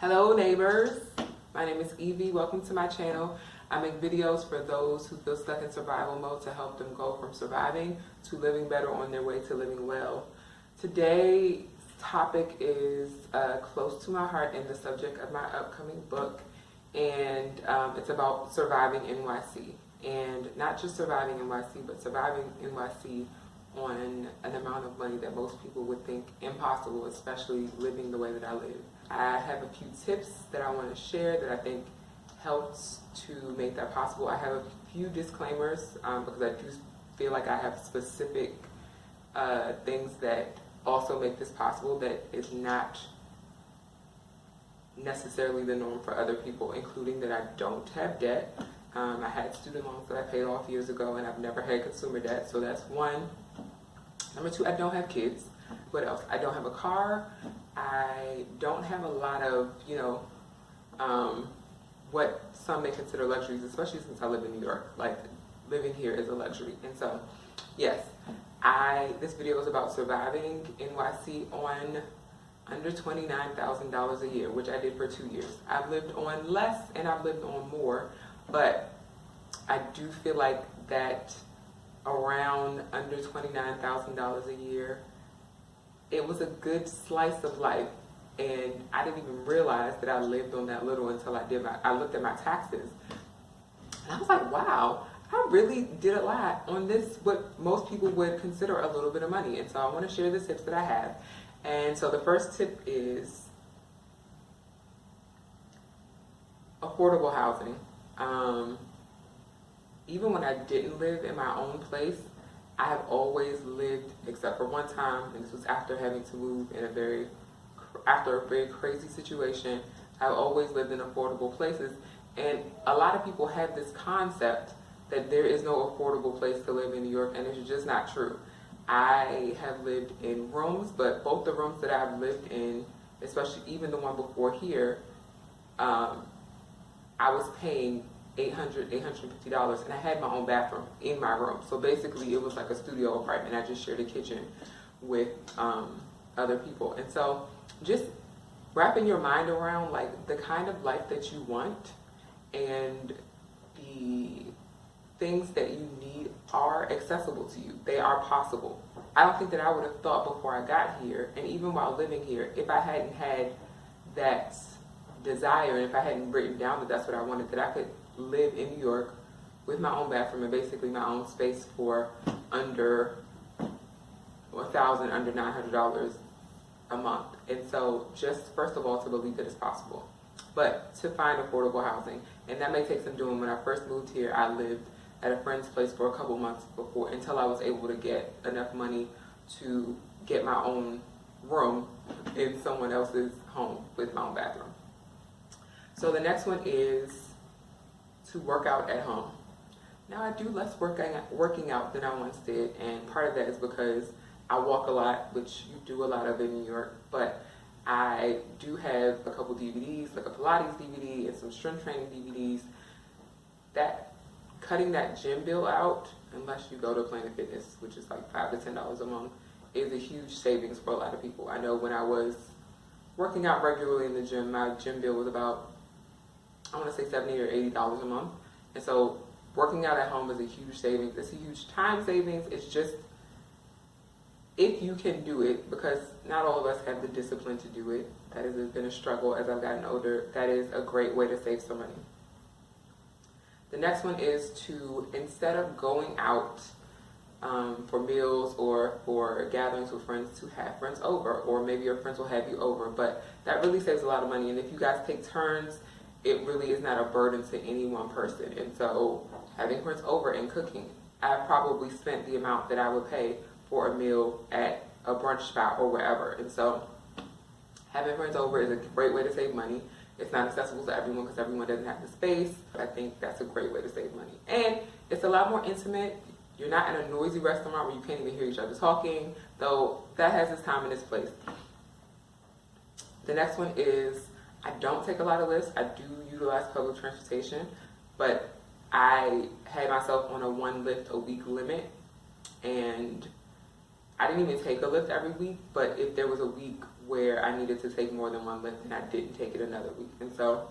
Hello neighbors, my name is Evie. Welcome to my channel. I make videos for those who feel stuck in survival mode to help them go from surviving to living better on their way to living well. Today's topic is close to my heart and the subject of my upcoming book, and it's about surviving NYC. And not just surviving NYC, but surviving NYC on an amount of money that most people would think impossible, especially living the way that I live. I have a few tips that I want to share that I think helps to make that possible. I have a few disclaimers because I do feel like I have specific things that also make this possible that is not necessarily the norm for other people, including that I don't have debt. I had student loans that I paid off years ago, and I've never had consumer debt, so that's one. Number two, I don't have kids. What else? I don't have a car. I don't have a lot of, what some may consider luxuries, especially since I live in New York. Like, living here is a luxury. And so, yes, this video is about surviving NYC on under $29,000 a year, which I did for 2 years. I've lived on less and I've lived on more, but I do feel like that around under $29,000 a year, it was a good slice of life, and I didn't even realize that I lived on that little until I looked at my taxes, and I was like, wow, I really did a lot on this, what most people would consider a little bit of money. And so I want to share the tips that I have. And so the first tip is affordable housing. Even when I didn't live in my own place, I have always lived, except for one time, and this was after having to move after a very crazy situation. I've always lived in affordable places, and a lot of people have this concept that there is no affordable place to live in New York, and it's just not true. I have lived in rooms, but both the rooms that I've lived in, especially even the one before here, I was paying $850, and I had my own bathroom in my room. So basically it was like a studio apartment. I just shared a kitchen with other people. And so just wrapping your mind around like the kind of life that you want and the things that you need are accessible to you. They are possible. I don't think that I would have thought before I got here, and even while living here, if I hadn't had that desire, and if I hadn't written down that that's what I wanted, that I could live in New York with my own bathroom and basically my own space for under $1,000, under $900 a month. And so just first of all to believe that it's possible, but to find affordable housing, and that may take some doing. When I first moved here, I lived at a friend's place for a couple months until I was able to get enough money to get my own room in someone else's home with my own bathroom. So the next one is to work out at home. Now I do less working out than I once did, and part of that is because I walk a lot, which you do a lot of in New York, but I do have a couple DVDs, like a Pilates DVD and some strength training DVDs. That cutting that gym bill out, unless you go to Planet Fitness, which is like $5 to $10 a month, is a huge savings for a lot of people. I know when I was working out regularly in the gym, my gym bill was about, I want to say $70 or $80 a month. And so working out at home is a huge savings. It's a huge time savings. It's just, if you can do it, because not all of us have the discipline to do it. That has been a struggle as I've gotten older. That is a great way to save some money. The next one is to, instead of going out for meals or for gatherings with friends, to have friends over, or maybe your friends will have you over. But that really saves a lot of money. And if you guys take turns, it really is not a burden to any one person. And so having friends over and cooking, I probably spent the amount that I would pay for a meal at a brunch spot or wherever. And so having friends over is a great way to save money. It's not accessible to everyone because everyone doesn't have the space. But I think that's a great way to save money. And it's a lot more intimate. You're not in a noisy restaurant where you can't even hear each other talking, though that has its time and its place. The next one is, I don't take a lot of lifts. I do utilize public transportation, but I had myself on a 1 lift a week limit, and I didn't even take a lift every week, but if there was a week where I needed to take more than one lift and I didn't take it another week. And so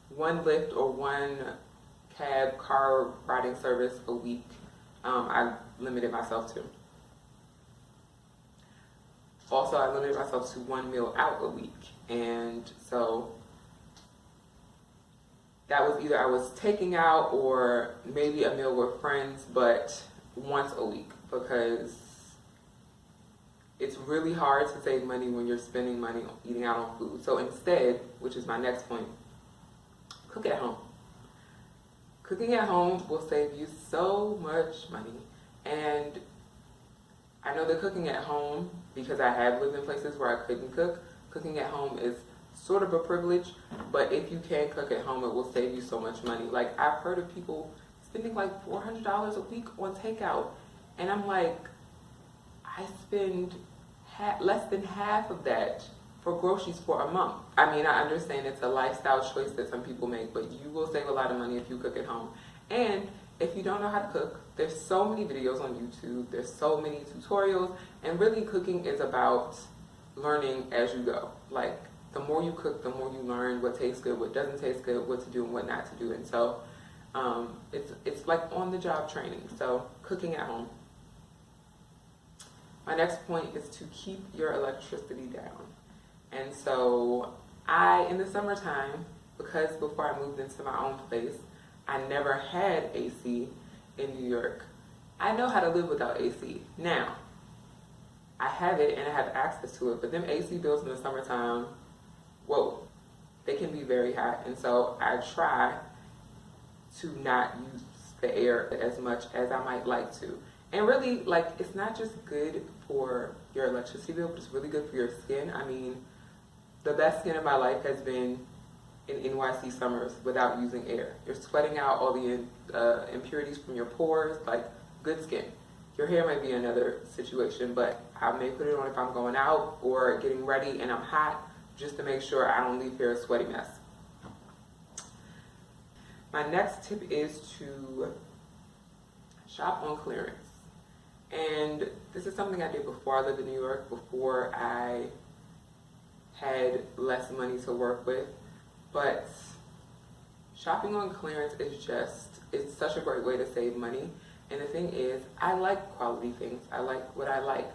one lift or one cab car riding service a week, I limited myself to. Also, I limited myself to one meal out a week. And so that was either I was taking out or maybe a meal with friends, but once a week, because it's really hard to save money when you're spending money on eating out on food. So instead, which is my next point, cook at home. Cooking at home will save you so much money. And I know that cooking at home, because I have lived in places where I couldn't cook, cooking at home is sort of a privilege, but if you can cook at home, it will save you so much money. Like, I've heard of people spending like $400 a week on takeout, and I'm like, I spend less than half of that for groceries for a month. I mean, I understand it's a lifestyle choice that some people make, but you will save a lot of money if you cook at home. And if you don't know how to cook, there's so many videos on YouTube, there's so many tutorials, and really cooking is about learning as you go. Like, the more you cook, the more you learn what tastes good, what doesn't taste good, what to do and what not to do. And so it's like on-the-job training. So cooking at home. My next point is to keep your electricity down. And so in the summertime, because before I moved into my own place, I never had AC in New York. I know how to live without AC. Now, I have it and I have access to it, but them AC bills in the summertime, whoa, they can be very high. And so I try to not use the air as much as I might like to. And really, like, it's not just good for your electricity bill, but it's really good for your skin. I mean, the best skin of my life has been in NYC summers without using air. You're sweating out all the impurities from your pores, like, good skin. Your hair might be another situation, but I may put it on if I'm going out or getting ready and I'm hot, just to make sure I don't leave here a sweaty mess. My next tip is to shop on clearance. And this is something I did before I lived in New York, before I had less money to work with. But shopping on clearance is it's such a great way to save money. And the thing is, I like quality things. I like what I like,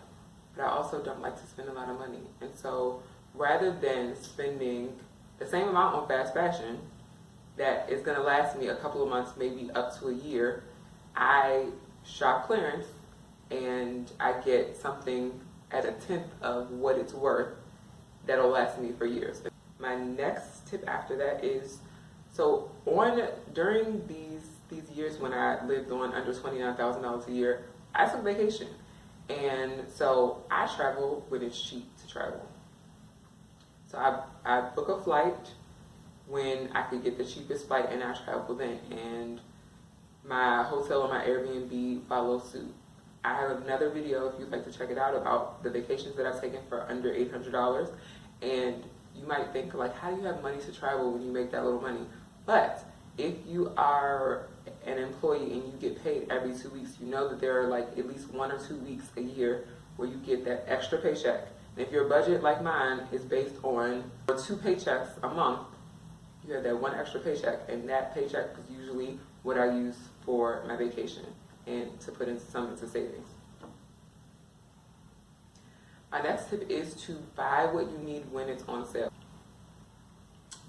but I also don't like to spend a lot of money. And so rather than spending the same amount on fast fashion that is gonna last me a couple of months, maybe up to a year, I shop clearance and I get something at a tenth of what it's worth that'll last me for years. My next tip after that is, so during these years when I lived on under $29,000 a year, I took vacation. And so I travel when it's cheap to travel. So I book a flight when I could get the cheapest flight and I travel then. And my hotel or my Airbnb follow suit. I have another video, if you'd like to check it out, about the vacations that I've taken for under $800. And you might think, like, how do you have money to travel when you make that little money? But if you are an employee and you get paid every 2 weeks, you know that there are like at least 1 or 2 weeks a year where you get that extra paycheck. And if your budget, like mine, is based on 2 paychecks a month, you have that one extra paycheck, and that paycheck is usually what I use for my vacation and to put into savings. My next tip is to buy what you need when it's on sale.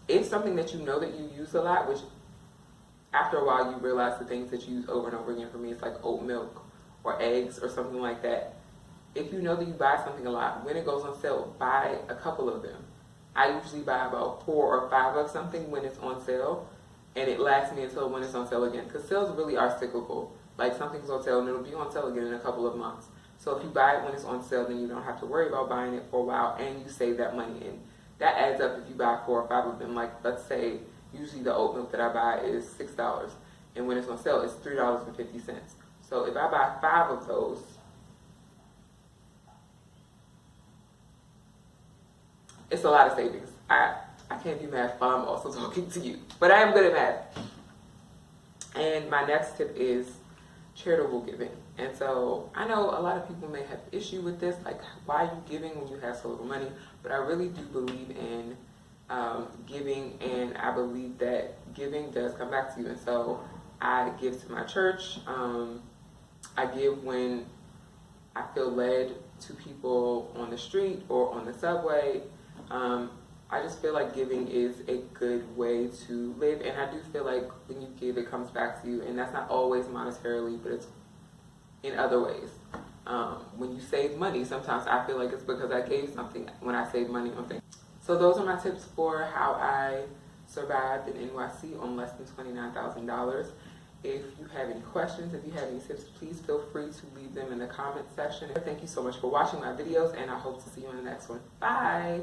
It's something that you know that you use a lot, which after a while you realize the things that you use over and over again. For me, it's like oat milk or eggs or something like that. If you know that you buy something a lot, when it goes on sale, buy a couple of them. I usually buy about 4 or 5 of something when it's on sale, and it lasts me until when it's on sale again. Because sales really are cyclical. Like, something's on sale and it'll be on sale again in a couple of months. So if you buy it when it's on sale, then you don't have to worry about buying it for a while, and you save that money. And that adds up if you buy 4 or 5 of them. Like, let's say usually the oat milk that I buy is $6, and when it's on sale, it's $3.50. So if I buy 5 of those, it's a lot of savings. I can't do math while I'm also talking to you, but I am good at math. And my next tip is charitable giving. And so I know a lot of people may have issue with this, like, why are you giving when you have so little money? But I really do believe in giving, and I believe that giving does come back to you. And so I give to my church. I give when I feel led to people on the street or on the subway. I just feel like giving is a good way to live, and I do feel like when you give, it comes back to you, and that's not always monetarily, but it's in other ways. When you save money, sometimes I feel like it's because I gave something when I save money on things. So those are my tips for how I survived in NYC on less than $29,000. If you have any questions, if you have any tips, please feel free to leave them in the comment section. Thank you so much for watching my videos, and I hope to see you in the next one. Bye!